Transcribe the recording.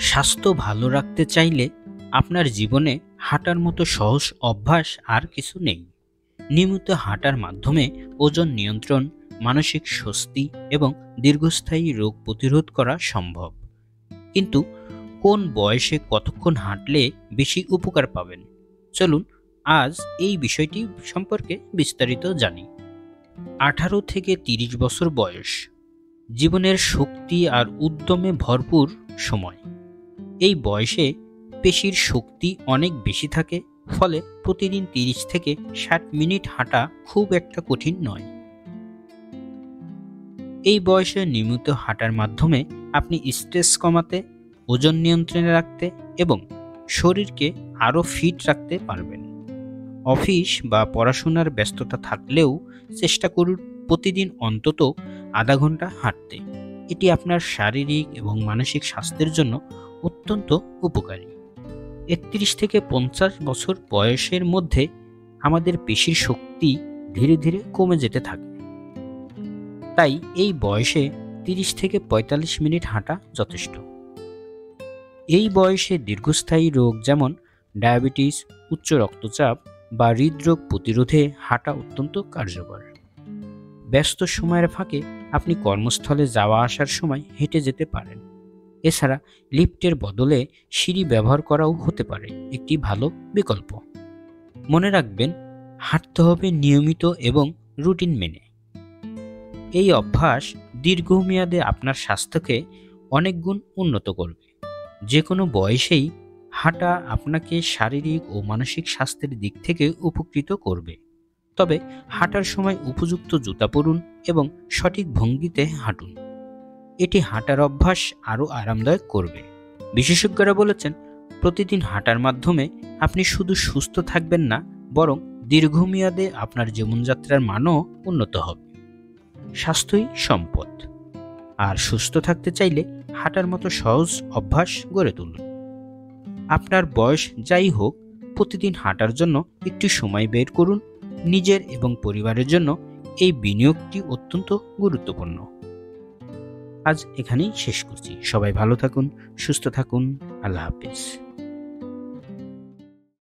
স্বাস্থ্য ভালো রাখতে চাইলে আপনার জীবনে হাঁটার মতো সহজ অভ্যাস আর কিছু নেই। নিয়মিত হাঁটার মাধ্যমে ওজন নিয়ন্ত্রণ, মানসিক স্বস্তি এবং দীর্ঘস্থায়ী রোগ প্রতিরোধ করা সম্ভব। কিন্তু কোন বয়সে কতক্ষণ হাঁটলে বেশি উপকার পাবেন? চলুন আজ এই বিষয়টি সম্পর্কে বিস্তারিত জানি। 18 থেকে 30 বছর বয়স জীবনের শক্তি আর উদ্যমে ভরপুর সময়। এই বয়সে পেশির শক্তি অনেক বেশি থাকে, ফলে প্রতিদিন 30 থেকে 60 মিনিট হাঁটা খুব একটা কঠিন নয়। এই বয়সে নিয়মিত হাঁটার মাধ্যমে আপনি স্ট্রেস কমাতে, ওজন নিয়ন্ত্রণে রাখতে এবং শরীরকে আরও ফিট রাখতে পারবেন। অফিস বা পড়াশোনার ব্যস্ততা থাকলেও চেষ্টা করুন প্রতিদিন অন্তত আধা ঘন্টা হাঁটতে। এটি আপনার শারীরিক এবং মানসিক স্বাস্থ্যের জন্য অত্যন্ত উপকারী। 31 থেকে 50 বছর বয়সের মধ্যে আমাদের পেশির শক্তি ধীরে ধীরে কমে যেতে থাকে। তাই এই বয়সে 30 থেকে 45 মিনিট হাঁটা যথেষ্ট। এই বয়সে দীর্ঘস্থায়ী রোগ যেমন ডায়াবেটিস, উচ্চ রক্তচাপ বা হৃদরোগ প্রতিরোধে হাঁটা অত্যন্ত কার্যকর। ব্যস্ত সময়ের ফাঁকে আপনি কর্মস্থলে যাওয়া আসার সময় হেঁটে যেতে পারেন। এছাড়া লিফটের বদলে সিঁড়ি ব্যবহার করাও হতে পারে একটি ভালো বিকল্প। মনে রাখবেন, হাঁটতে হবে নিয়মিত এবং রুটিন মেনে। এই অভ্যাস দীর্ঘমেয়াদে আপনার স্বাস্থ্যকে অনেক গুণ উন্নত করবে। যে কোনো বয়সেই হাঁটা আপনাকে শারীরিক ও মানসিক স্বাস্থ্যের দিক থেকে উপকৃত করবে। তবে হাঁটার সময় উপযুক্ত জুতা পরুন এবং সঠিক ভঙ্গিতে হাঁটুন। এটি হাঁটার অভ্যাস আরও আরামদায়ক করবে। বিশেষজ্ঞরা বলেছেন, প্রতিদিন হাঁটার মাধ্যমে আপনি শুধু সুস্থ থাকবেন না, বরং দীর্ঘমেয়াদে আপনার জীবনযাত্রার মানও উন্নত হবে। স্বাস্থ্যই সম্পদ, আর সুস্থ থাকতে চাইলে হাঁটার মতো সহজ অভ্যাস গড়ে তুলুন। আপনার বয়স যাই হোক, প্রতিদিন হাঁটার জন্য একটু সময় বের করুন। নিজের এবং পরিবারের জন্য এই বিনিয়োগটি অত্যন্ত গুরুত্বপূর্ণ। আজ এখানেই শেষ করছি। সবাই ভালো থাকুন, সুস্থ থাকুন। আল্লাহ হাফেজ।